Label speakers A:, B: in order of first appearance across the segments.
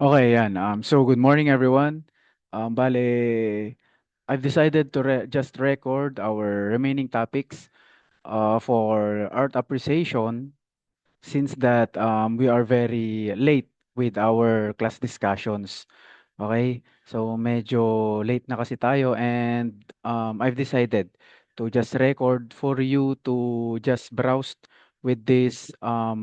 A: Okay, yan. So good morning, everyone. Bale, I've decided to just record our remaining topics for art appreciation since that we are very late with our class discussions. Okay? So medyo late na kasi tayo and I've decided to just record for you to just browse with this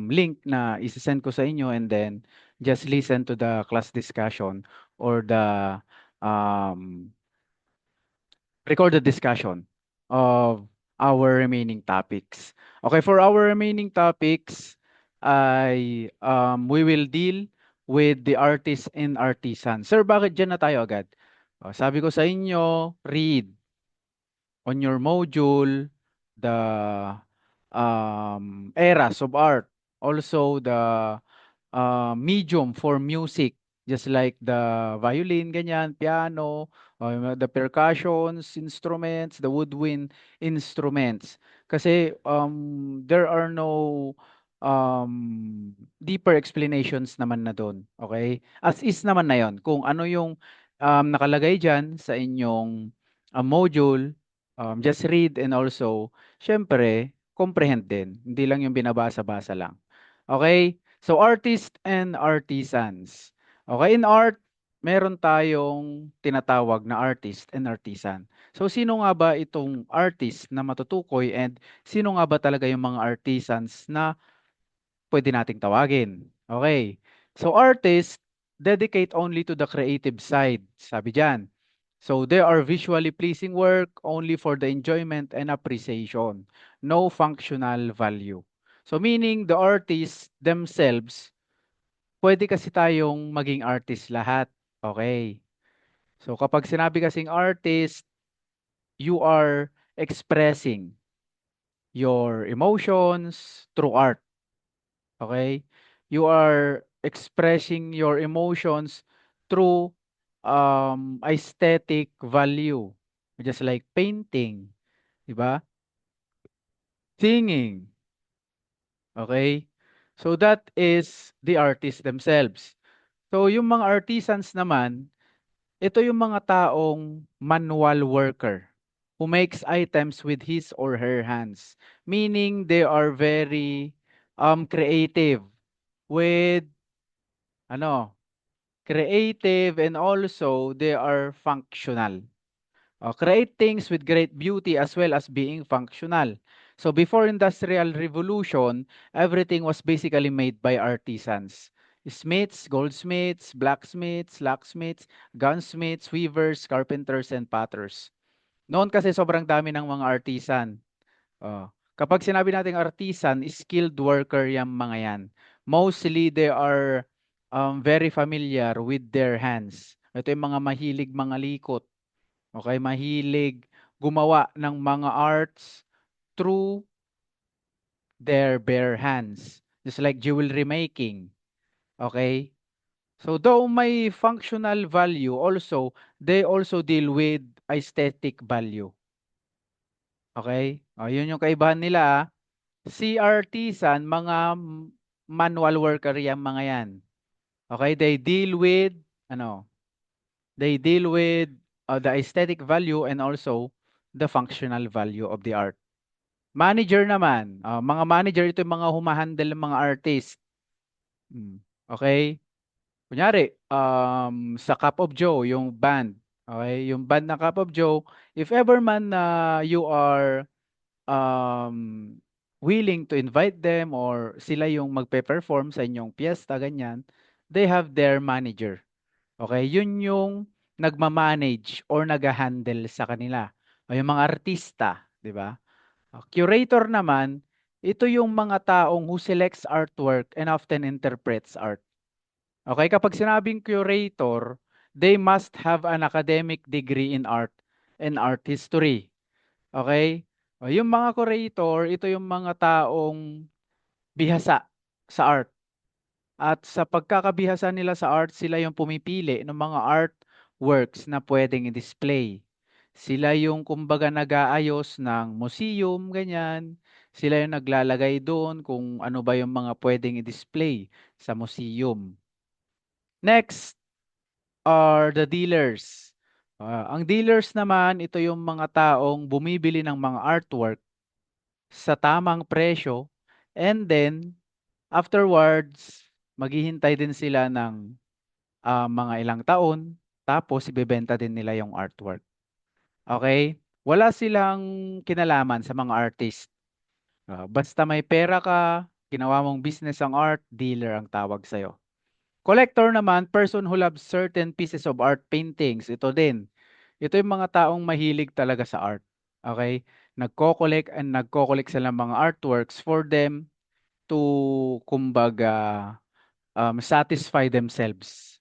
A: link na isesend ko sa inyo and then just listen to the class discussion or the um, recorded discussion of our remaining topics. Okay, for our remaining topics, we will deal with the artists and artisans. Sir, bakit dyan na tayo agad? Sabi ko sa inyo, read on your module the eras of art. Also the medium for music, just like the violin, ganyan, piano, the percussions, instruments, the woodwind instruments. Kasi there are no deeper explanations naman na doon. Okay? As is naman na yon. Kung ano yung nakalagay dyan sa inyong module, just read and also, syempre, comprehend din. Hindi lang yung binabasa-basa lang. Okay? So, artists and artisans. Okay, in art, meron tayong tinatawag na artist and artisan. So, sino nga ba itong artist na matutukoy and sino nga ba talaga yung mga artisans na pwede nating tawagin? Okay. So, artists dedicate only to the creative side, sabi diyan. So, they are visually pleasing work only for the enjoyment and appreciation. No functional value. So, meaning the artists themselves, pwede kasi tayong maging artist lahat. Okay. So, kapag sinabi kasing artist, you are expressing your emotions through art. Okay? You are expressing your emotions through aesthetic value. Just like painting, di ba? Singing, okay? So that is the artists themselves. So yung mga artisans naman, ito yung mga taong manual worker who makes items with his or her hands. Meaning they are very creative with ano, creative and also they are functional. Create things with great beauty as well as being functional. So before Industrial Revolution, everything was basically made by artisans. Smiths, goldsmiths, blacksmiths, locksmiths, gunsmiths, weavers, carpenters, and potters. Noon kasi sobrang dami ng mga artisan. Kapag sinabi nating artisan, skilled worker yung mga yan. Mostly they are very familiar with their hands. Ito yung mga mahilig mga likot. Okay, mahilig gumawa ng mga arts through their bare hands. Just like jewelry making. Okay? So though may functional value also, they also deal with aesthetic value. Okay? Yun yung kaibahan nila. Si artisan, mga manual worker yung mga yan. Okay? Ano, they deal with the aesthetic value and also the functional value of the art. Manager naman, mga manager ito yung mga humahandle ng mga artist. Okay? Kunyari, sa Cup of Joe, yung band. Okay? Yung band ng Cup of Joe, if ever man na you are um, willing to invite them or sila yung magpe-perform sa inyong piyesta, ganyan, they have their manager. Okay? Yun yung nagma-manage or nag-handle sa kanila. O yung mga artista, di ba? Curator naman, ito yung mga taong who selects artwork and often interprets art. Okay, kapag sinabing curator, they must have an academic degree in art and art history. Okay? Yung mga curator, ito yung mga taong bihasa sa art. At sa pagkakabihasa nila sa art, sila yung pumipili ng mga artworks na pwedeng i-display. Sila yung kumbaga nag-aayos ng museum, ganyan. Sila yung naglalagay doon kung ano ba yung mga pwedeng i-display sa museum. Next are the dealers. Ang dealers naman, ito yung mga taong bumibili ng mga artwork sa tamang presyo and then afterwards, maghihintay din sila ng mga ilang taon tapos ibebenta din nila yung artwork. Okay? Wala silang kinalaman sa mga artist. Basta may pera ka, ginawa mong business ang art, dealer ang tawag sa'yo. Collector naman, person who loves certain pieces of art paintings. Ito din. Ito yung mga taong mahilig talaga sa art. Okay? Nagko-collect sila ng mga artworks for them to, kumbaga, satisfy themselves.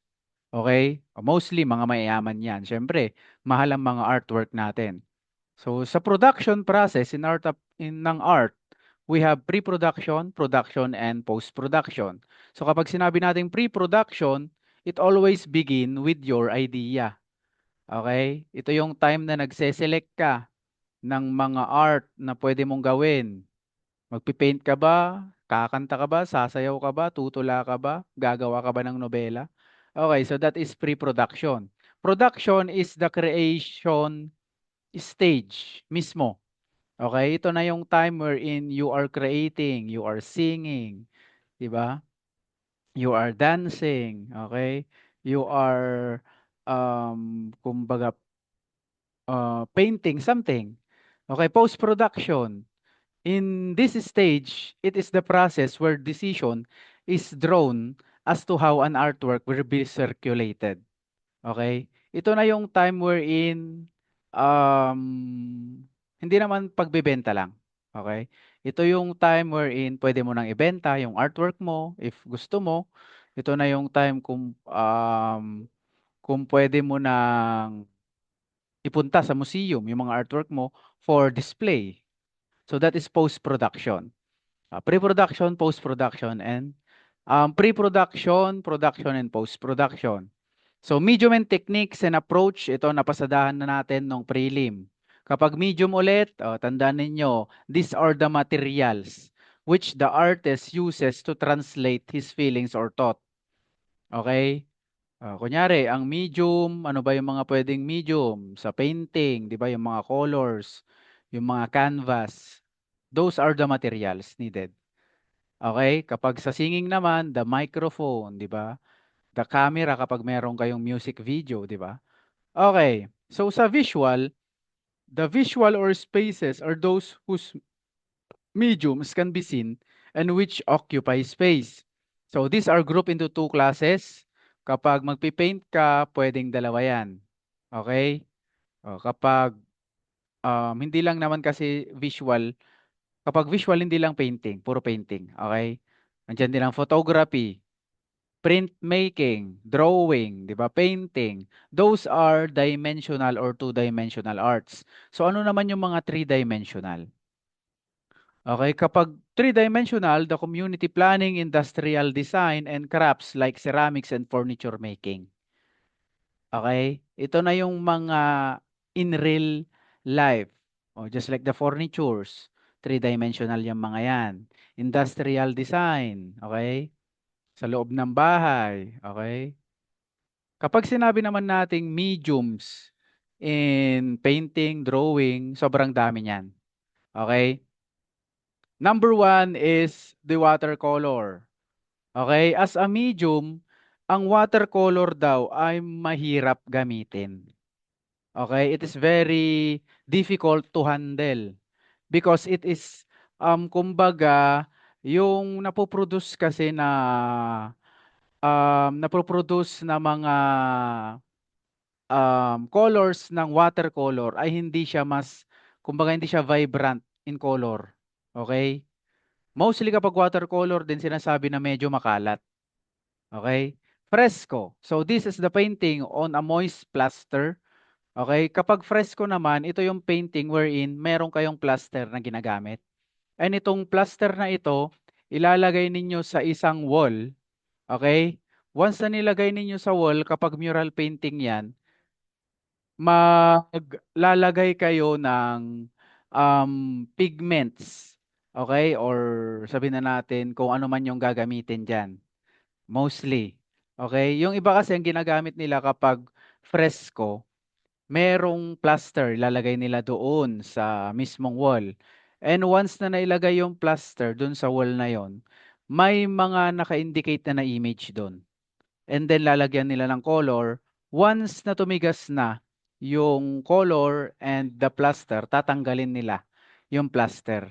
A: Okay? Mostly, mga mayayaman yan. Siyempre, mahal ang mga artwork natin. So, sa production process ng art, we have pre-production, production, and post-production. So, kapag sinabi natin pre-production, it always begin with your idea. Okay? Ito yung time na nagse-select ka ng mga art na pwede mong gawin. Magpipaint ka ba? Kakanta ka ba? Sasayaw ka ba? Tutula ka ba? Gagawa ka ba ng nobela? Okay, so that is pre-production. Production is the creation stage mismo. Okay, ito na yung time wherein you are creating, you are singing, 'di ba? You are dancing, okay? You are kumbaga painting something. Okay, post-production. In this stage, it is the process where decision is drawn as to how an artwork will be circulated. Okay? Ito na yung time wherein um, hindi naman pagbebenta lang. Okay? Ito yung time wherein pwede mo nang ibenta yung artwork mo if gusto mo. Ito na yung time kung pwede mo nang ipunta sa museum yung mga artwork mo for display. So that is post-production. Pre-production, post-production, and pre-production, production, and post-production. So medium and techniques and approach, ito napasadahan na natin nung prelim. Kapag medium ulit, tandaan ninyo, these are the materials which the artist uses to translate his feelings or thought. Okay? Kunyari, ang medium, ano ba yung mga pwedeng medium? Sa painting, di ba? Yung mga colors, yung mga canvas. Those are the materials needed. Okay? Kapag sa singing naman, the microphone, di ba? The camera kapag meron kayong music video, di ba? Okay. So sa visual, the visual or spaces are those whose mediums can be seen and which occupy space. So these are grouped into two classes. Kapag magpipaint ka, pwedeng dalawa yan. Okay? Kapag hindi lang naman kasi visual, kapag visual hindi lang painting, puro painting. Okay? Nandiyan din ang photography, printmaking, drawing, 'di ba? Painting. Those are dimensional or two-dimensional arts. So ano naman yung mga three-dimensional? Okay, kapag three-dimensional, the community planning, industrial design, and crafts like ceramics and furniture making. Okay? Ito na yung mga in real life. Just like the furnitures, three-dimensional yung mga yan. Industrial design, okay? Sa loob ng bahay, okay? Kapag sinabi naman nating mediums in painting, drawing, sobrang dami niyan. Okay? Number one is the watercolor. Okay? As a medium, ang watercolor daw ay mahirap gamitin. Okay? It is very difficult to handle because it is kumbaga yung napoproduce kasi napoproduce na mga colors ng watercolor ay hindi siya kumbaga hindi siya vibrant in color. Okay? Mostly kapag watercolor din sinasabi na medyo makalat. Okay? Fresco. So this is the painting on a moist plaster. Okay? Kapag fresco naman, ito yung painting wherein meron kayong plaster na ginagamit. And itong plaster na ito, ilalagay ninyo sa isang wall. Okay? Once na nilagay ninyo sa wall, kapag mural painting yan, maglalagay kayo ng pigments. Okay? Or sabihin na natin kung ano man yung gagamitin dyan. Mostly. Okay? Yung iba kasi ang ginagamit nila kapag fresco, merong plaster lalagay nila doon sa mismong wall. And once na nailagay yung plaster doon sa wall na yon, may mga naka-indicate na image doon. And then lalagyan nila ng color. Once na tumigas na yung color and the plaster, tatanggalin nila yung plaster.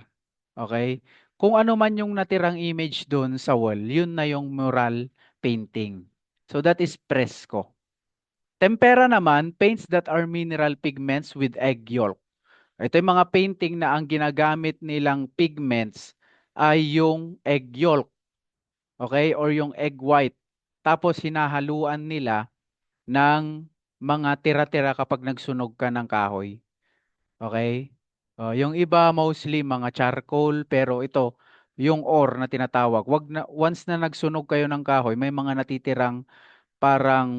A: Okay? Kung ano man yung natirang image doon sa wall, yun na yung mural painting. So that is fresco. Tempera naman, paints that are mineral pigments with egg yolk. Ito yung mga painting na ang ginagamit nilang pigments ay yung egg yolk, okay? Or yung egg white. Tapos hinahaluan nila ng mga tira-tira kapag nagsunog ka ng kahoy. Okay? Yung iba mostly mga charcoal, pero ito, yung ore na tinatawag. Once na nagsunog kayo ng kahoy, may mga natitirang parang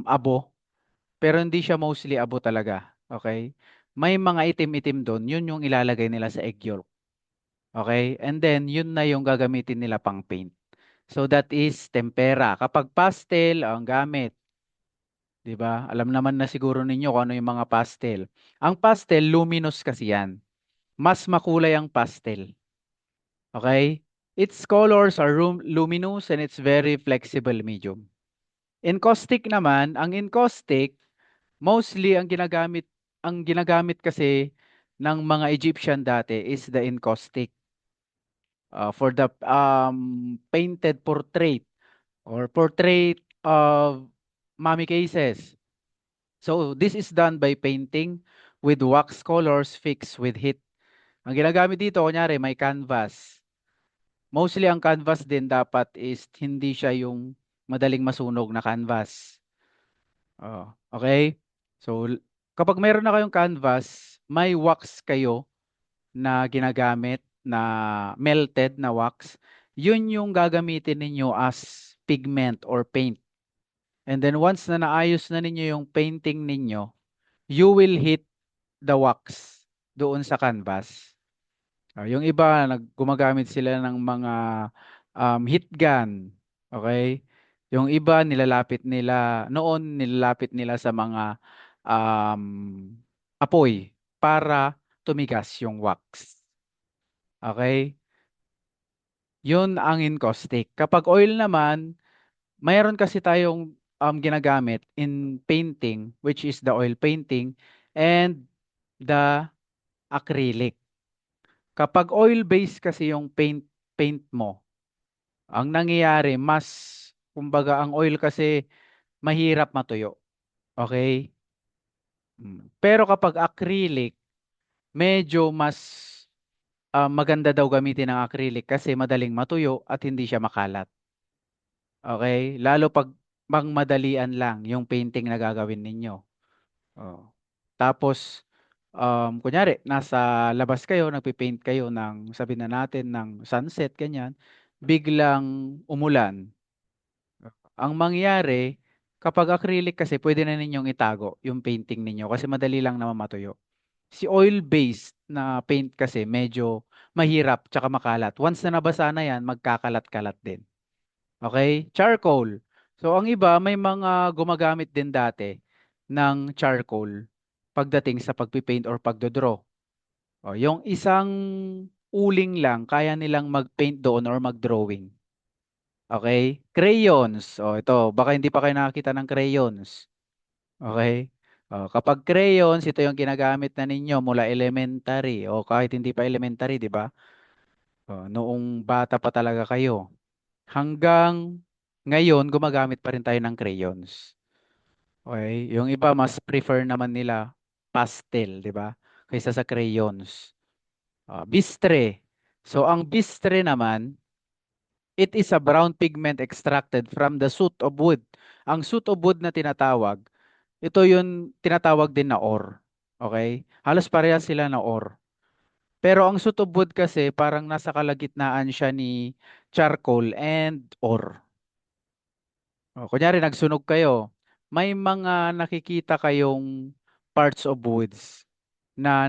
A: abo. Pero hindi siya mostly abo talaga, okay? May mga itim-itim do'n, 'yun yung ilalagay nila sa egg yolk, okay? And then 'yun na yung gagamitin nila pang paint. So that is tempera. Kapag pastel ang gamit, 'di ba? Alam naman na siguro ninyo kung ano yung mga pastel. Ang pastel luminous kasi 'yan. Mas makulay ang pastel, okay? Its colors are luminous and it's very flexible medium. Encaustic naman, ang encaustic mostly ang ginagamit kasi ng mga Egyptian dati is the encaustic for the painted portrait or portrait of mummy cases. So this is done by painting with wax colors fixed with heat. Ang ginagamit dito, kunyari may canvas. Mostly ang canvas din dapat is hindi siya yung madaling masunog na canvas. Oh, okay? So, kapag meron na kayong canvas, may wax kayo na ginagamit na melted na wax. Yun yung gagamitin ninyo as pigment or paint. And then once na naayos na ninyo yung painting ninyo, you will hit the wax doon sa canvas. Yung iba, gumagamit sila ng mga heat gun. Okay? Yung iba, nilalapit nila sa mga um, apoy para tumigas yung wax. Okay? Yun ang encaustic. Kapag oil naman, mayroon kasi tayong ginagamit in painting, which is the oil painting and the acrylic. Kapag oil-based kasi yung paint mo, ang nangyayari kumbaga ang oil kasi mahirap matuyo. Okay? Pero kapag acrylic, medyo mas maganda daw gamitin ang acrylic kasi madaling matuyo at hindi siya makalat. Okay? Lalo pag madalian lang yung painting na gagawin ninyo. Oh. Tapos, kunyari, nasa labas kayo, nagpipaint kayo sabihin na natin, ng sunset, ganyan, biglang umulan. Ang mangyari, kapag acrylic kasi, pwede na ninyong itago yung painting ninyo kasi madali lang naman matuyo. Si oil-based na paint kasi medyo mahirap tsaka makalat. Once na nabasa na yan, magkakalat-kalat din. Okay? Charcoal. So, ang iba, may mga gumagamit din dati ng charcoal pagdating sa pagpipaint or pagdodraw. O, yung isang uling lang, kaya nilang mag-paint doon or mag-drawing. Okay? Crayons. O, ito, baka hindi pa kayo nakakita ng crayons. Okay? O, kapag crayons, ito yung ginagamit na ninyo mula elementary o kahit hindi pa elementary, di ba? O, noong bata pa talaga kayo. Hanggang ngayon, gumagamit pa rin tayo ng crayons. Okay? Yung iba, mas prefer naman nila pastel, di ba? Kaysa sa crayons. Bistre. So, ang bistre naman, it is a brown pigment extracted from the soot of wood. Ang soot of wood na tinatawag, ito yung tinatawag din na ore. Okay? Halos parehas sila na ore. Pero ang soot of wood kasi parang nasa kalagitnaan siya ni charcoal and ore. Kunyari, nagsunog kayo. May mga nakikita kayong parts of woods na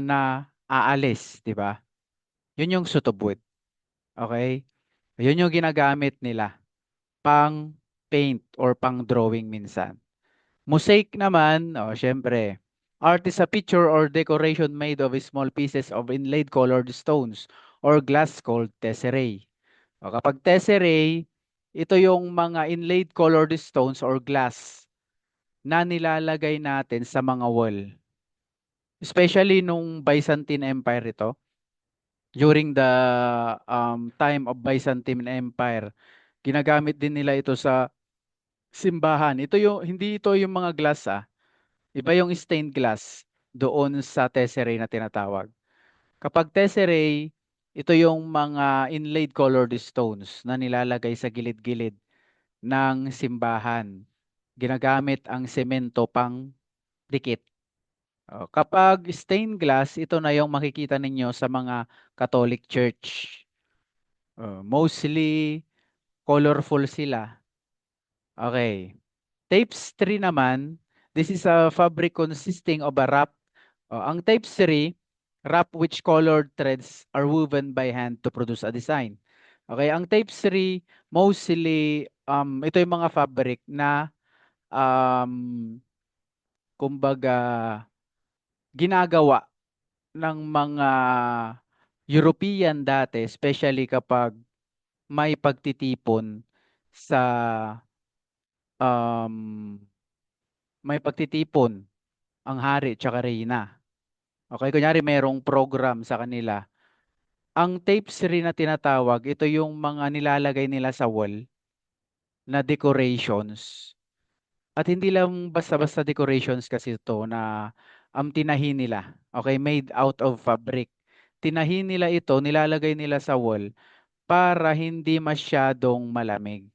A: aalis, di ba? Yun yung soot of wood. Okay? Yun yung ginagamit nila pang paint or pang-drawing minsan. Mosaic naman, syempre, art is a picture or decoration made of small pieces of inlaid colored stones or glass called tesserae. Kapag tesserae, ito yung mga inlaid colored stones or glass na nilalagay natin sa mga wall. Especially nung Byzantine Empire ito. During the time of Byzantine Empire, ginagamit din nila ito sa simbahan. Ito yung, hindi ito yung mga glass Iba yung stained glass doon sa tesserae na tinatawag. Kapag tesserae, ito yung mga inlaid colored stones na nilalagay sa gilid-gilid ng simbahan. Ginagamit ang semento pang dikit. Kapag stained glass, ito na yung makikita ninyo sa mga Catholic Church. Mostly colorful sila. Okay. Tapestry naman, this is a fabric consisting of a wrap. Ang tapestry, wrap which colored threads are woven by hand to produce a design. Okay, ang tapestry, mostly, ito yung mga fabric na, um, kumbaga, ginagawa ng mga European dati, especially kapag may pagtitipon sa um, may pagtitipon ang hari tsaka reyna. Okay, kunyari merong program sa kanila. Ang tapestry na tinatawag, ito yung mga nilalagay nila sa wall na decorations. At hindi lang basta-basta decorations kasi ito na tinahi nila. Okay, made out of fabric. Tinahi nila ito, nilalagay nila sa wall para hindi masyadong malamig.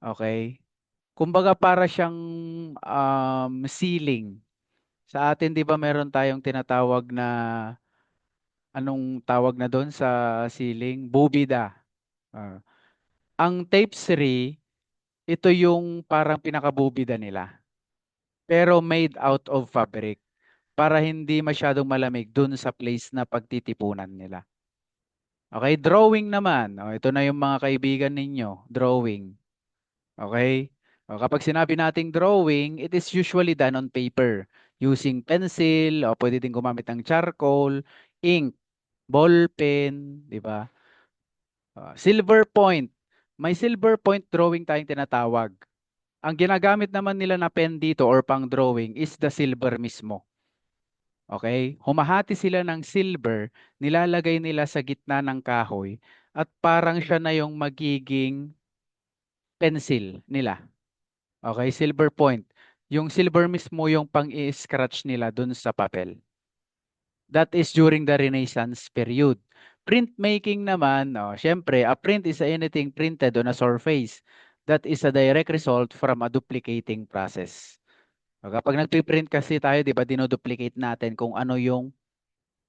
A: Okay? Kumbaga para siyang ceiling. Sa atin, di ba meron tayong tinatawag na, anong tawag na doon sa ceiling? Bubida. Ah. Ang tapestry, ito yung parang pinakabubida nila. Pero made out of fabric para hindi masyadong malamig dun sa place na pagtitipunan nila. Okay, drawing naman. Ito na yung mga kaibigan ninyo, drawing. Okay? Kapag sinabi nating drawing, it is usually done on paper using pencil, o pwede din gumamit ng charcoal, ink, ball pen, di ba? Silver point. May silver point drawing tayong tinatawag. Ang ginagamit naman nila na pen dito or pang drawing is the silver mismo. Okay? Humahati sila ng silver, nilalagay nila sa gitna ng kahoy, at parang siya na yung magiging pencil nila. Okay, silver point. Yung silver mismo yung pang-i-scratch nila dun sa papel. That is during the Renaissance period. Printmaking naman, syempre, a print is anything printed on a surface. That is a direct result from a duplicating process. Kapag nagpiprint kasi tayo, di ba, dinoduplicate natin kung ano yung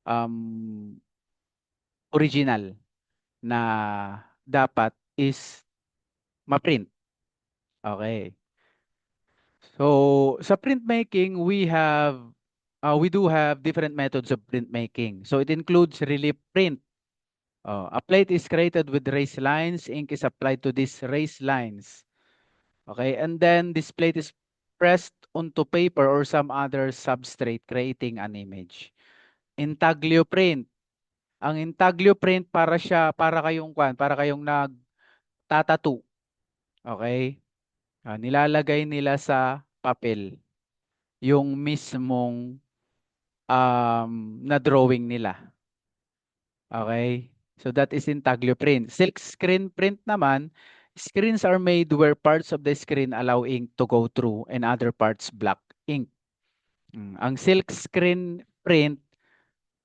A: um, original na dapat is ma-print. Okay. So, sa printmaking, we do have different methods of printmaking. So, it includes relief print. A plate is created with raised lines. Ink is applied to these raised lines. Okay, and then this plate is pressed onto paper or some other substrate, creating an image. Intaglio print. Ang intaglio print para kayong para kayong nagtatattoo. Okay? Nilalagay nila sa papel yung mismong na drawing nila. Okay? So that is intaglio print. Silk screen print naman, screens are made where parts of the screen allow ink to go through and other parts block ink. Ang silk screen print,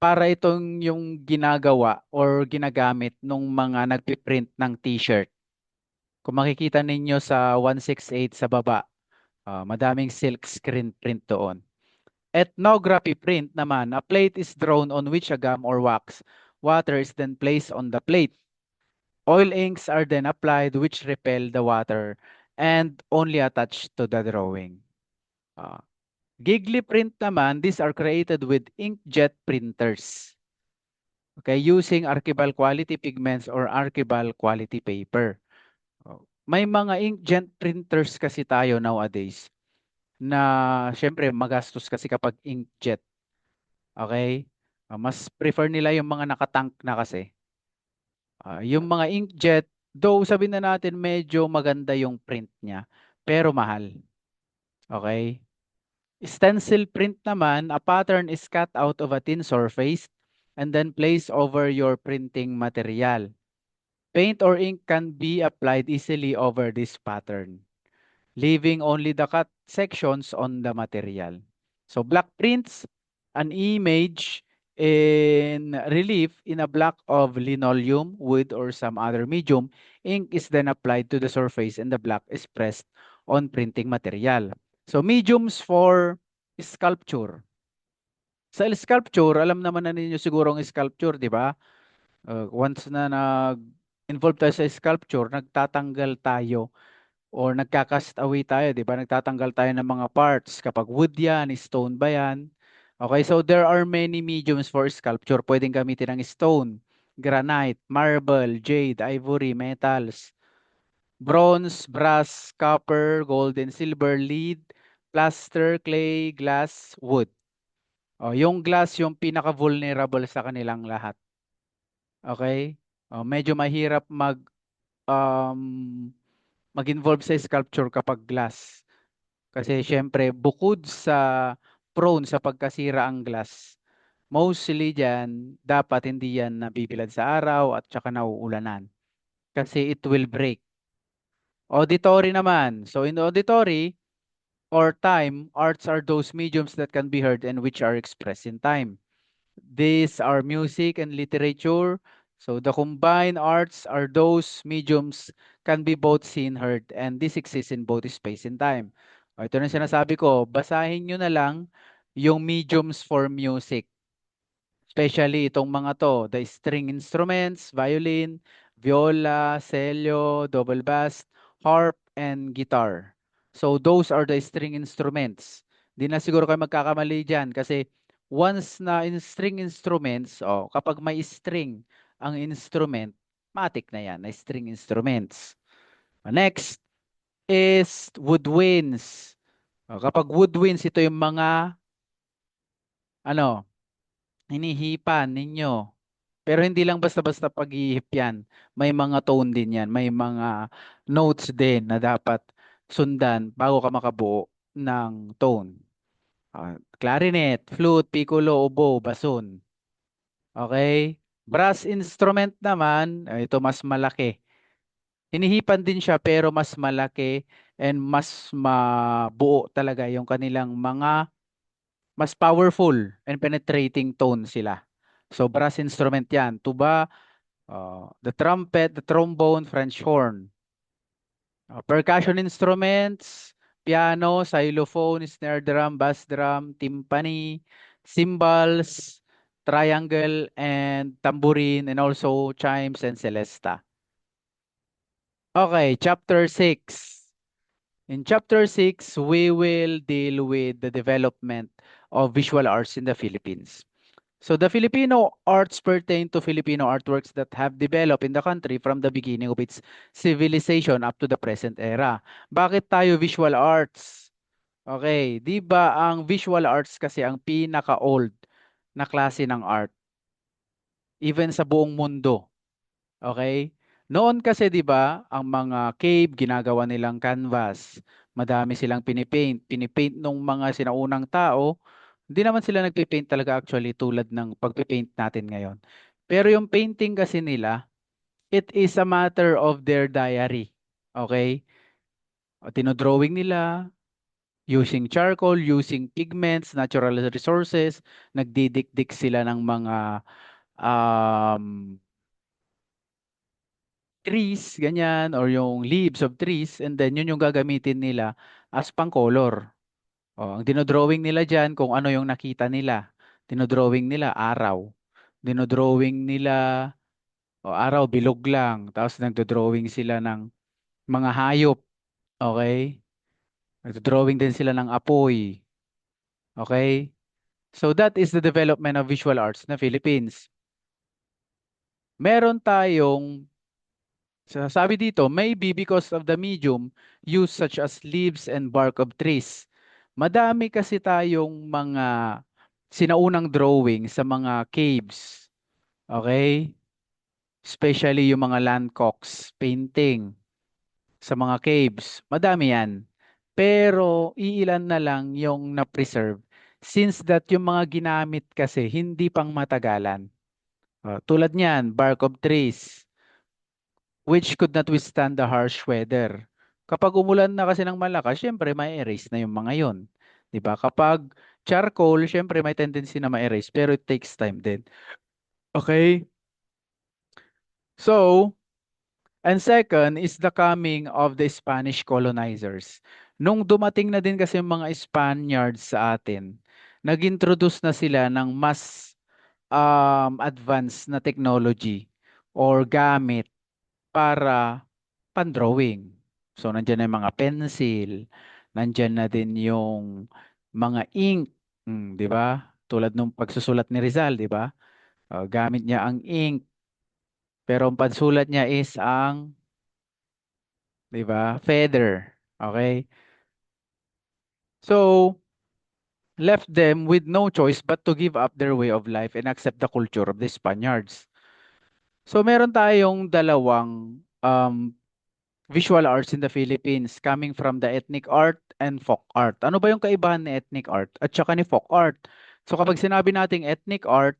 A: para itong yung ginagawa or ginagamit nung mga nagpiprint ng t-shirt. Kung makikita ninyo sa 168 sa baba, madaming silk screen print doon. Ethnography print naman, a plate is drawn on which a gum or wax. Water is then placed on the plate. Oil inks are then applied which repel the water and only attached to the drawing. Gigli print naman, these are created with inkjet printers. Okay, using archival quality pigments or archival quality paper. May mga inkjet printers kasi tayo nowadays na syempre magastos kasi kapag inkjet. Okay? Mas prefer nila yung mga nakatank na kasi. Yung mga inkjet, though sabihin na natin medyo maganda yung print niya, pero mahal. Okay? Stencil print naman, a pattern is cut out of a thin surface and then placed over your printing material. Paint or ink can be applied easily over this pattern, leaving only the cut sections on the material. So black prints an image in relief in a block of linoleum, wood, or some other medium. Ink is then applied to the surface and the black is pressed on printing material. So mediums for sculpture. Sa sculpture, alam naman na ninyo siguro ang sculpture, di ba? Once na nag-involve tayo sa sculpture, nagtatanggal tayo or nagka-cast away tayo, di ba? Nagtatanggal tayo ng mga parts. Kapag wood yan, stone ba yan? Okay, so there are many mediums for sculpture. Pwedeng gamitin ng stone, granite, marble, jade, ivory, metals, bronze, brass, copper, gold, and silver, lead, plaster, clay, glass, wood. Yung glass yung pinaka-vulnerable sa kanilang lahat. Okay? Medyo mahirap um, mag-involve sa sculpture kapag glass. Kasi syempre, bukod sa prone sa pagkasira ang glass, mostly dyan, dapat hindi yan nabibilad sa araw at saka nauulanan. Kasi it will break. Auditory naman. So in auditory or time, arts are those mediums that can be heard and which are expressed in time. These are music and literature. So the combined arts are those mediums can be both seen, heard, and this exists in both space and time. Ito na sinasabi ko, basahin nyo na lang yung mediums for music. Especially itong mga to, the string instruments, violin, viola, cello, double bass, harp, and guitar. So those are the string instruments. Di na siguro kayo magkakamali dyan kasi once na in string instruments, kapag may string ang instrument, matik na yan, na string instruments. Next is woodwinds. Kapag woodwinds, ito yung mga, ano, hinihipan ninyo. Pero hindi lang basta-basta paghihip yan. May mga tone din yan. May mga notes din na dapat sundan bago ka makabuo ng tone. Clarinet, flute, piccolo, oboe, bassoon. Okay? Brass instrument naman, ito mas malaki. Hinihipan din siya pero mas malaki and mas mabuo talaga yung kanilang mga mas powerful and penetrating tone sila. So brass instrument yan. Tuba, the trumpet, the trombone, French horn. Percussion instruments, piano, xylophone, snare drum, bass drum, timpani, cymbals, triangle, and tambourine, and also chimes and celesta. Okay, chapter 6. In chapter 6, we will deal with the development of visual arts in the Philippines. So the Filipino arts pertain to Filipino artworks that have developed in the country from the beginning of its civilization up to the present era. Bakit tayo visual arts? Okay, 'di ba ang visual arts kasi ang pinaka-old na klase ng art even sa buong mundo. Okay? Noon kasi 'di ba, ang mga cave ginagawa nilang canvas. Madami silang pinipaint. Pinipaint nung mga sinaunang tao. Hindi naman sila nagpipaint talaga actually tulad ng pagpipaint natin ngayon. Pero yung painting kasi nila, it is a matter of their diary. Okay? Tinodrawing nila using charcoal, using pigments, natural resources, nagdidikdik sila ng mga um, trees, ganyan, or yung leaves of trees, and then yun yung gagamitin nila as pang-color. Ang dinodrawing nila dyan, kung ano yung nakita nila. Dinodrawing nila, araw. Dinodrawing nila, araw, bilog lang. Tapos nagdodrawing sila ng mga hayop. Okay? Nagdodrawing din sila ng apoy. Okay? So that is the development of visual arts na Philippines. Meron tayong So, sabi dito, maybe because of the medium used such as leaves and bark of trees. Madami kasi tayong mga sinaunang drawing sa mga caves. Okay? Especially yung mga Landcock's painting sa mga caves. Madami yan. Pero iilan na lang yung na-preserve since that yung mga ginamit kasi hindi pang matagalan. Tulad niyan, bark of trees, which could not withstand the harsh weather. Kapag umulan na kasi ng malakas, syempre may erase na yung mga yon. 'Di ba? Kapag charcoal, syempre may tendency na ma-erase, pero it takes time din. Okay? So, and second is the coming of the Spanish colonizers. Nung dumating na din kasi yung mga Spaniards sa atin, nag-introduce na sila ng mas advanced na technology or gamit para pan-drawing. So, nandiyan na yung mga pencil, nandiyan na din yung mga ink, di ba? Tulad nung pagsusulat ni Rizal, di ba? Gamit niya ang ink, pero ang pansulat niya is ang, di ba, feather. Okay? So, left them with no choice but to give up their way of life and accept the culture of the Spaniards. So, meron tayong dalawang visual arts in the Philippines coming from the ethnic art and folk art. Ano ba yung kaibahan ni ethnic art at saka ni folk art? So kapag sinabi nating ethnic art,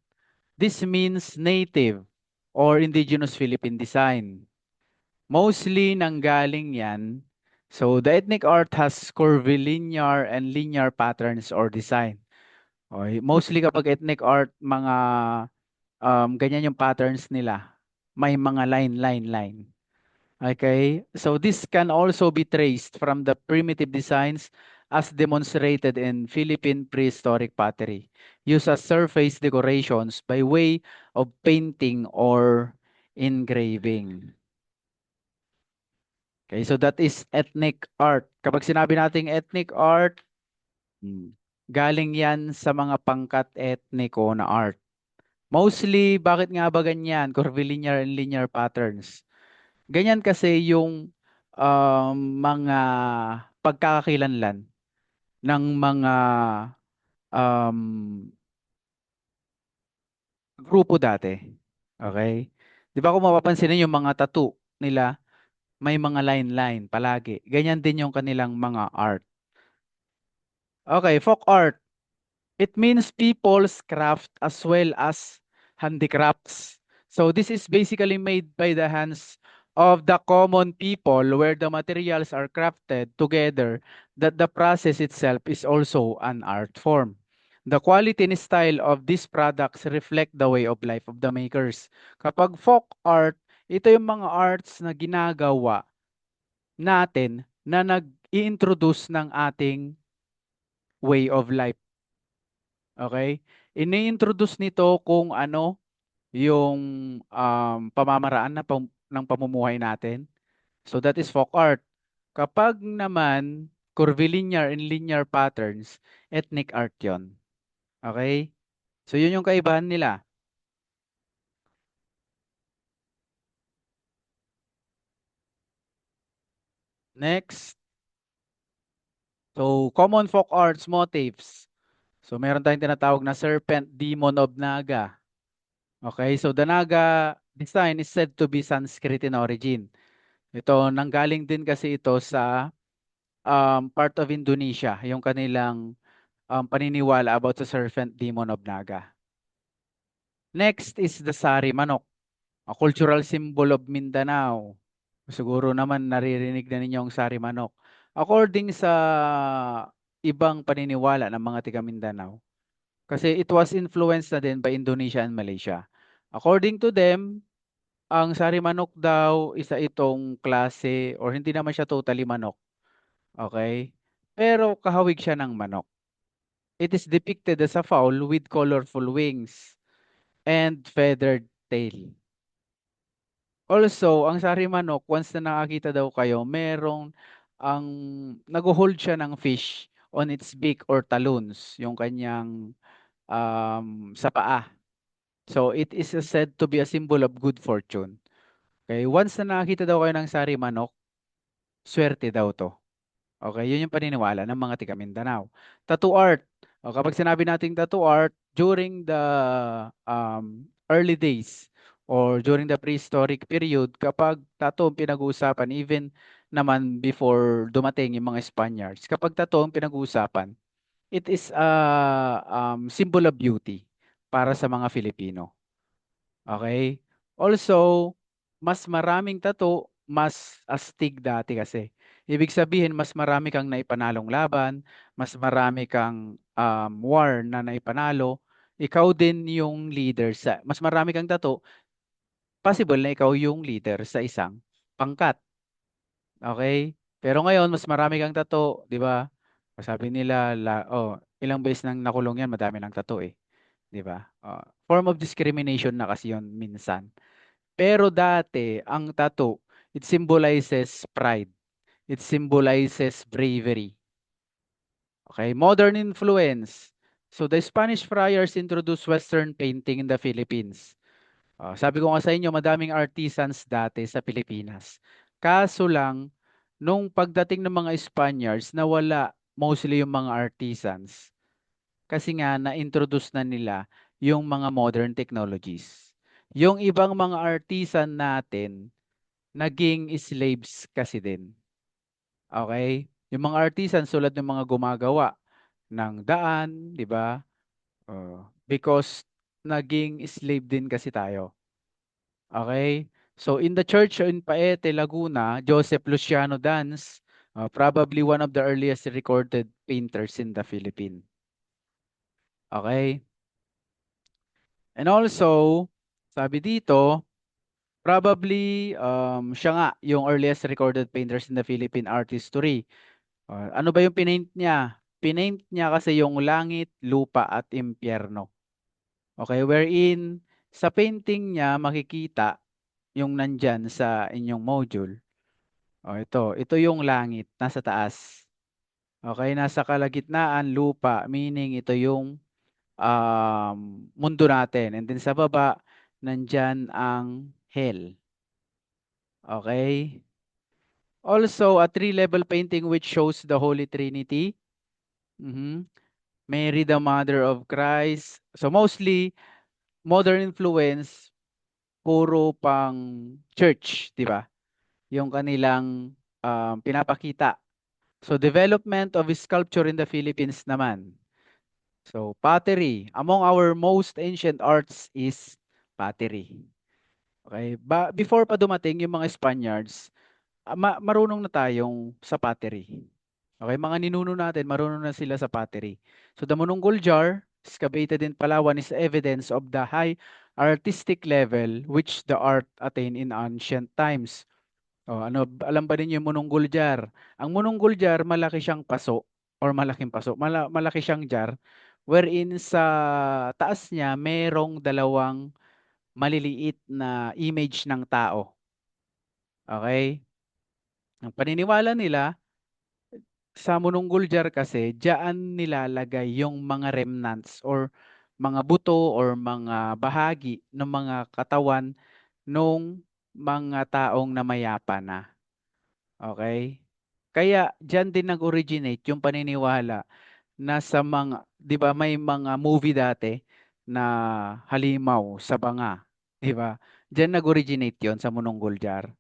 A: this means native or indigenous Philippine design. Mostly nanggaling yan. So the ethnic art has curvilinear and linear patterns or design. Okay. Mostly kapag ethnic art, mga ganyan yung patterns nila. May mga line, line, line. Okay, so this can also be traced from the primitive designs as demonstrated in Philippine prehistoric pottery, used as surface decorations by way of painting or engraving. Okay, so that is ethnic art. Kapag sinabi nating ethnic art, galing yan sa mga pangkat etniko na art. Mostly, bakit nga ba ganyan? Curvilinear and linear patterns. Ganyan kasi yung mga pagkakakilanlan ng mga um, grupo dati. Okay? Di ba kung mapapansin niyo yung mga tattoo nila, may mga line-line palagi. Ganyan din yung kanilang mga art. Okay, folk art. It means people's craft as well as handicrafts. So this is basically made by the hands of the common people where the materials are crafted together that the process itself is also an art form. The quality and style of these products reflect the way of life of the makers. Kapag folk art, ito yung mga arts na ginagawa natin na nag-i-introduce ng ating way of life. Okay? Ini-introduce nito kung ano yung pamamaraan ng pamumuhay natin. So that is folk art. Kapag naman curvilinear and linear patterns, ethnic art yon. Okay? So yun yung kaibahan nila. Next. So common folk arts motifs. So meron tayong tinatawag na serpent demon of Naga. Okay? So the Naga design is said to be Sanskrit in origin. Ito, nanggaling din kasi ito sa part of Indonesia, yung kanilang paniniwala about sa serpent demon of Naga. Next is the sari manok, a cultural symbol of Mindanao. Siguro naman naririnig na ninyo ang sari manok. According sa ibang paniniwala ng mga taga Mindanao, kasi it was influenced na din by Indonesia and Malaysia. According to them, ang sari manok daw isa itong klase or hindi naman siya totally manok. Okay? Pero kahawig siya ng manok. It is depicted as a fowl with colorful wings and feathered tail. Also, ang sari manok, once na nakakita daw kayo, merong ang nag-hold siya ng fish on its beak or talons, yung kanyang sa paa. So, it is said to be a symbol of good fortune. Okay, once na nakakita daw kayo ng sari manok, swerte daw 'to. Okay, yun yung paniniwala ng mga taga Mindanao. Tattoo art. O, kapag sinabi nating tattoo art, during the early days or during the prehistoric period, kapag tattoo ang pinag-uusapan, even naman before dumating yung mga Spaniards, kapag tattoo ang pinag-uusapan, it is a symbol of beauty para sa mga Filipino. Okay? Also, mas maraming tattoo, mas astig dati kasi. Ibig sabihin, mas marami kang naipanalong laban, mas marami kang war na naipanalo. Ikaw din yung leader mas marami kang tattoo, possible na ikaw yung leader sa isang pangkat. Okay? Pero ngayon, mas marami kang tattoo, di ba? Sabi nila, ilang beses nang nakulong yan, madami ng tattoo eh. Di ba? Form of discrimination na kasi yun minsan. Pero dati, ang tattoo, it symbolizes pride. It symbolizes bravery. Okay, modern influence. So the Spanish friars introduced Western painting in the Philippines. Sabi ko nga sa inyo, madaming artisans dati sa Pilipinas. Kaso lang, nung pagdating ng mga Spaniards, nawala mostly yung mga artisans. Kasi nga, na-introduce na nila yung mga modern technologies. Yung ibang mga artisan natin, naging slaves kasi din. Okay? Yung mga artisan tulad ng mga gumagawa ng daan, 'di ba? Because naging slave din kasi tayo. Okay? So in the church in Paete, Laguna, Joseph Luciano Dance, probably one of the earliest recorded painters in the Philippines. Okay? And also, sabi dito, probably siya nga yung earliest recorded painters in the Philippine art history. Ano ba yung pinaint niya? Pinaint niya kasi yung langit, lupa at impyerno. Okay, wherein sa painting niya makikita yung nandyan sa inyong module. Ito yung langit, nasa taas. Okay, nasa kalagitnaan, lupa, meaning ito yung mundo natin. And then sa baba, nandyan ang hell. Okay? Also, a three-level painting which shows the Holy Trinity. Mhm. Mary, the Mother of Christ. So mostly, modern influence, puro pang church, di ba? Yung kanilang pinapakita. So development of sculpture in the Philippines naman. So pottery. Among our most ancient arts is pottery. Okay? Before pa dumating yung mga Spaniards, marunong na tayong sa pottery. Okay, mga ninuno natin, marunong na sila sa pottery. So the Monongol jar, excavated in Palawan, is evidence of the high artistic level which the art attained in ancient times. Alam ba ninyo yung Monongol jar? Ang Monongol jar, malaki siyang paso or malaking paso. Malaki siyang jar wherein sa taas niya merong dalawang maliliit na image ng tao. Okay? Ang paniniwala nila, sa Monongol jar kasi, diyan nilalagay yung mga remnants or mga buto or mga bahagi ng mga katawan nung mga taong namayapa na. Okay? Kaya diyan din nag-originate yung paniniwala na sa mga, 'di ba may mga movie dati na halimaw sa banga, 'di ba? Diyan nag-originate 'yon sa Monongol jar.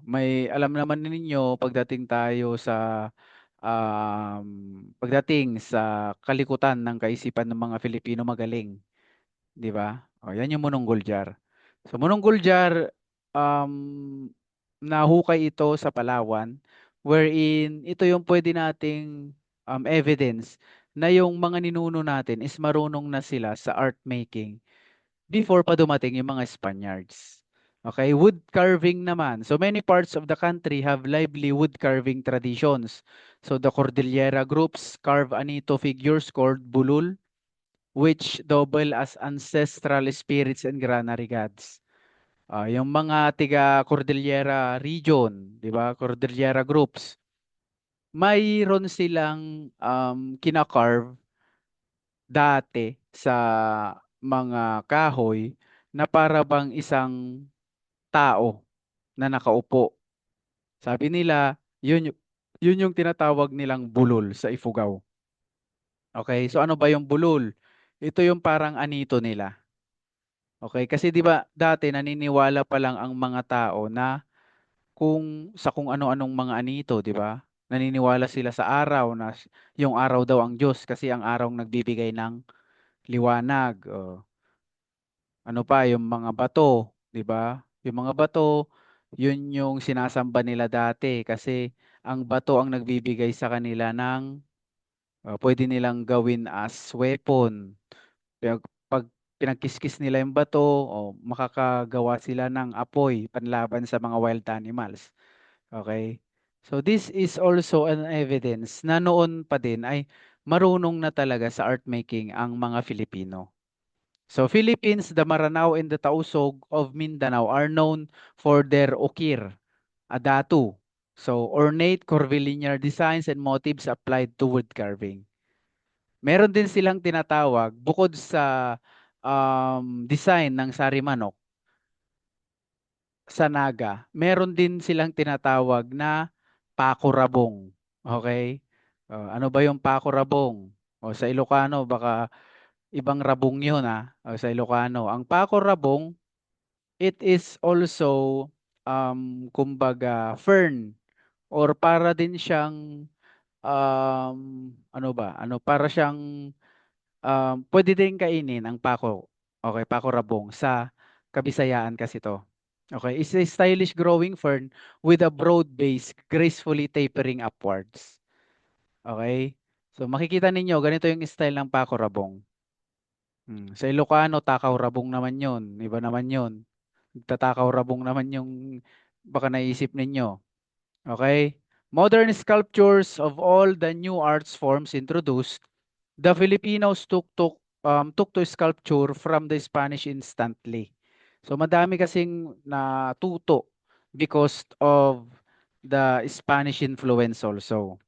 A: May alam naman ninyo pagdating sa kalikutan ng kaisipan ng mga Filipino magaling, 'di ba? Yan yung Mononggol jar. So Mononggol jar, um, nahukay ito sa Palawan, wherein ito yung pwede nating evidence na yung mga ninuno natin is marunong na sila sa art making before pa dumating yung mga Spaniards. Okay, wood carving naman. So many parts of the country have lively wood carving traditions. So the Cordillera groups carve anito figures called bulul, which double as ancestral spirits and granary gods. Yung mga tiga Cordillera region, di ba? Cordillera groups, mayroon silang kina-carve dati sa mga kahoy na para bang isang tao na nakaupo. Sabi nila, yun yung tinatawag nilang bulol sa Ifugao. Okay, so ano ba yung bulol? Ito yung parang anito nila. Okay, kasi 'di ba dati naniniwala pa lang ang mga tao na kung ano-anong mga anito, 'di ba? Naniniwala sila sa araw na yung araw daw ang Diyos kasi ang araw ang nagbibigay ng liwanag. Ano pa, yung mga bato, 'di ba? Yung mga bato, yun yung sinasamba nila dati kasi ang bato ang nagbibigay sa kanila ng pwede nilang gawin as weapon. Pag pinagkiskis nila yung bato, makakagawa sila ng apoy panlaban sa mga wild animals. Okay? So this is also an evidence na noon pa din ay marunong na talaga sa art making ang mga Filipino. So Philippines, the Maranao and the Tausog of Mindanao are known for their ukir, adatu. So ornate curvilinear designs and motifs applied to wood carving. Meron din silang tinatawag, bukod sa design ng sari manok sa Naga, meron din silang tinatawag na pakurabong. Okay? Ano ba yung pakurabong? O sa Ilocano, baka ibang rabong yun sa Ilocano. Ang pakurabong, it is also, kumbaga, fern or para din siyang, ano ba? Ano, para siyang puwede din kainin ang pako, okey, pako rabong sa Kabisayaan kasi 'to. Okay, it's a stylish growing fern with a broad base gracefully tapering upwards. Okay, so makikita ninyo ganito yung style ng pako rabong. Sa Ilocano takaw rabong naman 'yun, iba naman 'yun. Nagtatakaw rabong naman yung baka naisip ninyo. Okay? Modern sculptures of all the new arts forms introduced, the Filipinos took to sculpture from the Spanish instantly. So madami kasing natuto because of the Spanish influence also.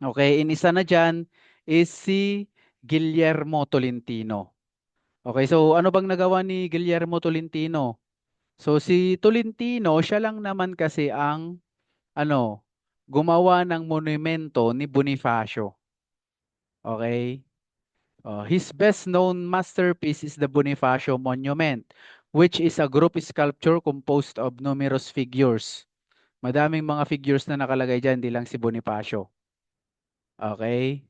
A: Okay, inisa na diyan is si Guillermo Tolentino. Okay, so ano bang nagawa ni Guillermo Tolentino? So si Tolentino, siya lang naman kasi ang ano, gumawa ng monumento ni Bonifacio. Okay? His best-known masterpiece is the Bonifacio Monument, which is a group sculpture composed of numerous figures. Madaming mga figures na nakalagay dyan, di lang si Bonifacio. Okay?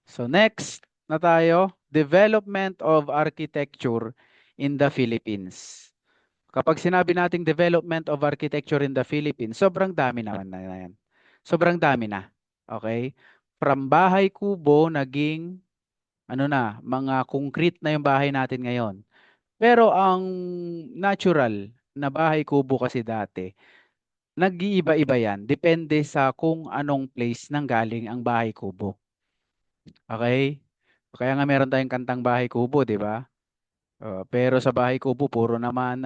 A: So next na tayo, development of architecture in the Philippines. Kapag sinabi nating development of architecture in the Philippines, sobrang dami naman na yan. Sobrang dami na. Okay? From bahay kubo, naging ano na, mga concrete na yung bahay natin ngayon. Pero ang natural na bahay kubo kasi dati, nag-iiba-iba yan. Depende sa kung anong place nang galing ang bahay kubo. Okay? Kaya nga meron tayong kantang bahay kubo, di ba? Pero sa bahay kubo, puro naman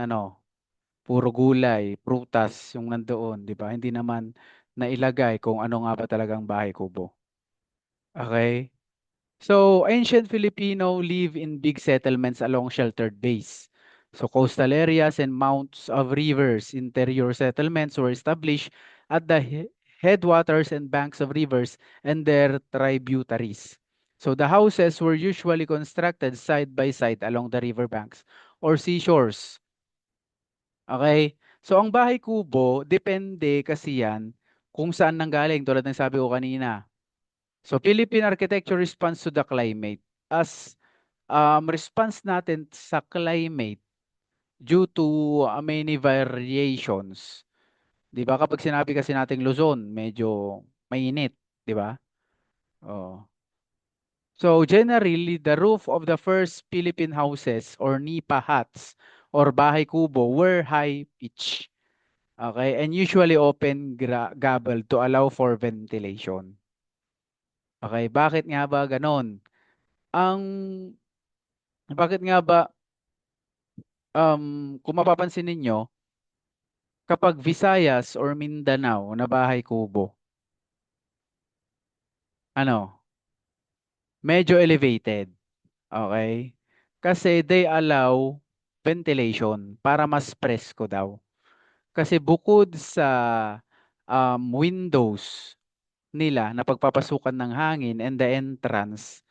A: puro gulay, prutas yung nandoon, 'di ba? Hindi naman nailagay kung ano nga ba talagang bahay kubo. Okay? So, ancient Filipino live in big settlements along sheltered bays. So, coastal areas and mounts of rivers, interior settlements were established at the headwaters and banks of rivers and their tributaries. So, the houses were usually constructed side by side along the riverbanks or seashores. Okay? So ang bahay kubo, depende kasi yan kung saan nanggaling tulad ng sabi ko kanina. So Philippine architecture responds to the climate. As response natin sa climate due to many variations. 'Di ba? Kapag sinabi kasi nating Luzon, medyo mainit, 'di ba? Oh. So generally, the roof of the first Philippine houses or nipa huts or bahay kubo were high pitch. Okay, and usually open gable to allow for ventilation. Okay, bakit nga ba ganon? Ang bakit nga ba kung mapapansin ninyo, kapag Visayas or Mindanao na bahay kubo, ano, medyo elevated. Okay? Kasi they allow ventilation para mas presko daw. Kasi bukod sa windows nila na pagpapasukan ng hangin and the entrance,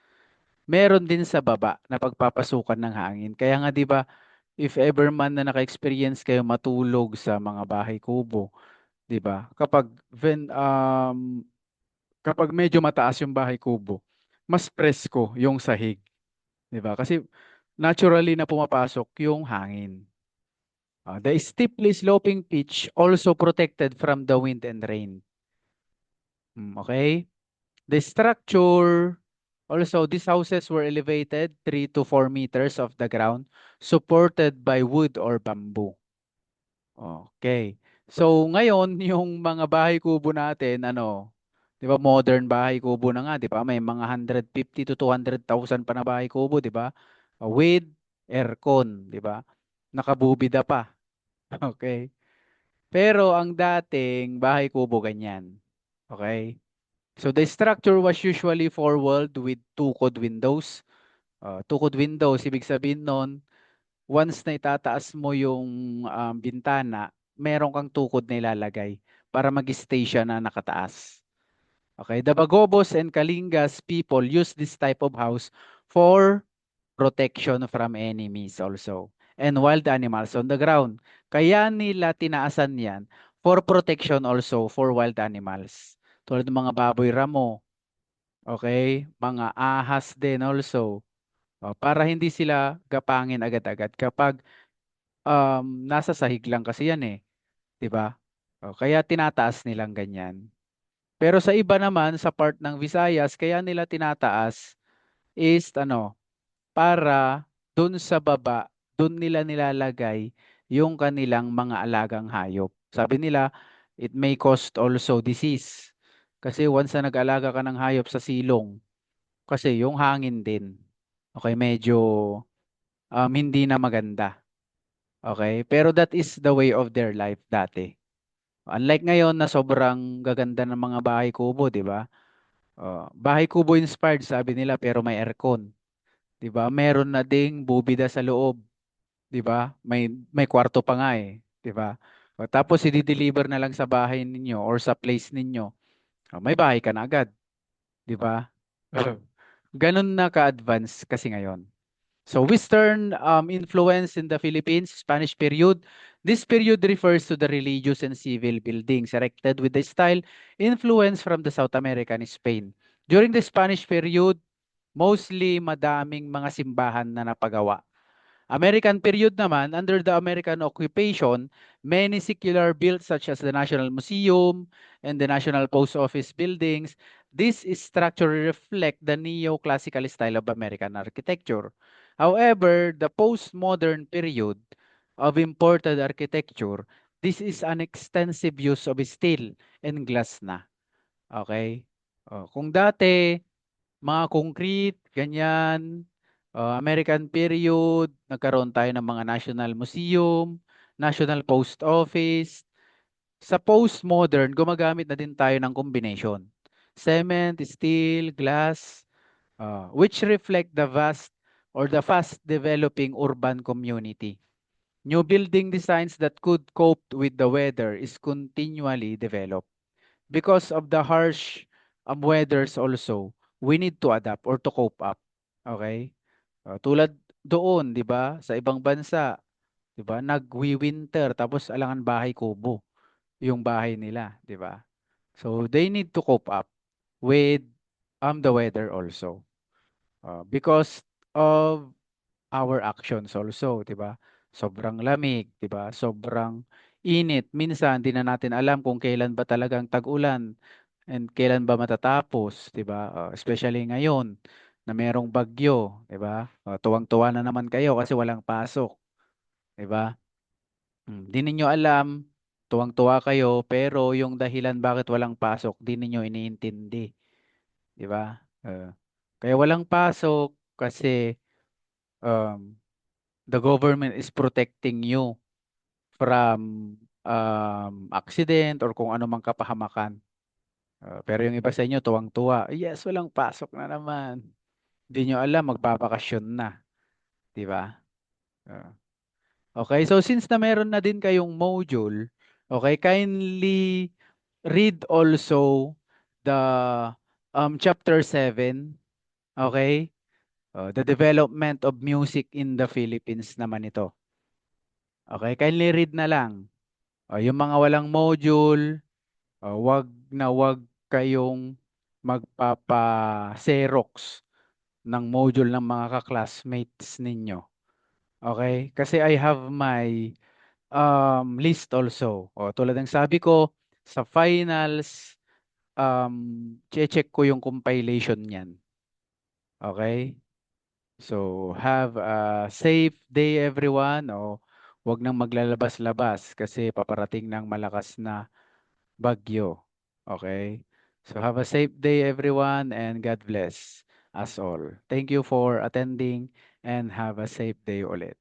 A: meron din sa baba na pagpapasukan ng hangin. Kaya nga 'di ba, if ever man na naka-experience kayo matulog sa mga bahay kubo, 'di ba? Kapag medyo mataas yung bahay kubo, mas presko yung sahig, 'di ba? Kasi naturally na pumapasok yung hangin. The steeply sloping pitch also protected from the wind and rain. Okay? The structure, also these houses were elevated 3 to 4 meters off the ground, supported by wood or bamboo. Okay. So ngayon, yung mga bahay kubo natin, ano, 'di ba modern bahay kubo na nga, 'di ba? May mga 150 to 200,000 pa na bahay kubo, 'di ba? With aircon, 'di ba? Nakabubida pa. Okay. Pero ang dating bahay kubo ganyan. Okay? So the structure was usually four-walled with tukod windows. Tukod windows, ibig sabihin nun, once na itataas mo yung bintana, meron kang tukod na ilalagay para mag-stay siya na nakataas. Okay, the Bagobos and Kalingas people use this type of house for protection from enemies also and wild animals on the ground. Kaya nila tinaasan yan for protection also for wild animals. Tulad ng mga baboy ramo, okay? Mga ahas din also. Para hindi sila gapangin agad-agad kapag nasa sahig lang kasi yan eh, 'di ba? Kaya tinataas nilang ganyan. Pero sa iba naman, sa part ng Visayas, kaya nila tinataas is ano, para dun sa baba, dun nila nilalagay yung kanilang mga alagang hayop. Sabi nila, it may cause also disease. Kasi once na nag-alaga ka ng hayop sa silong, kasi yung hangin din, okay, medyo hindi na maganda. Okay? Pero that is the way of their life dati. Unlike ngayon na sobrang gaganda ng mga bahay kubo, 'di ba? Bahay kubo inspired sabi nila pero may aircon, 'di ba? Meron na ding bubida sa loob, 'di ba? May kwarto pa nga eh, 'di ba? Tapos i-deliver na lang sa bahay ninyo or sa place ninyo. May bahay ka na agad, 'di ba? Ganun na ka-advance kasi ngayon. So Western influence in the Philippines, Spanish period. This period refers to the religious and civil buildings erected with the style influence from the South American Spain. During the Spanish period, mostly madaming mga simbahan na napagawa. American period naman, under the American occupation, many secular built such as the National Museum and the National Post Office buildings, this structure reflect the neoclassical style of American architecture. However, the postmodern period of imported architecture, this is an extensive use of steel and glass na. Okay? Kung dati, mga concrete, ganyan. American period, nagkaroon tayo ng mga National Museum, National Post Office. Sa postmodern, gumagamit na din tayo ng combination. Cement, steel, glass, which reflect the vast or the fast developing urban community. New building designs that could cope with the weather is continually developed. Because of the harsh weathers also, we need to adapt or to cope up. Okay? Tulad doon, 'di ba? Sa ibang bansa, 'di ba? Nagwi-winter tapos alangan bahay kubo yung bahay nila, 'di ba? So they need to cope up with the weather also. Because of our actions also, 'di ba? Sobrang lamig, 'di ba? Sobrang init. Minsan, di na natin alam kung kailan ba talagang tag-ulan and kailan ba matatapos, 'di ba? Especially ngayon na merong bagyo, 'di ba? Tuwang-tuwa na naman kayo kasi walang pasok, 'di ba? Di ninyo alam, tuwang-tuwa kayo, pero yung dahilan bakit walang pasok, di ninyo iniintindi, 'di ba? Kaya walang pasok kasi um, the government is protecting you from accident or kung ano mang kapahamakan. Pero yung iba sa inyo, tuwang-tuwa. Yes, walang pasok na naman. Hindi nyo alam, magbabakasyon na. Di ba? Uh, Okay, so since na meron na din kayong module, okay, kindly read also the chapter 7, okay? The development of music in the Philippines naman ito. Okay, kindly read na lang. Yung mga walang module, wag kayong magpapa-xerox ng module ng mga ka-classmates ninyo. Okay? Kasi I have my list also. Tulad ng sabi ko, sa finals, check ko yung compilation niyan. Okay? So, have a safe day everyone. Wag nang maglalabas-labas kasi paparating ng malakas na bagyo. Okay? So, have a safe day everyone and God bless us all. Thank you for attending and have a safe day ulit.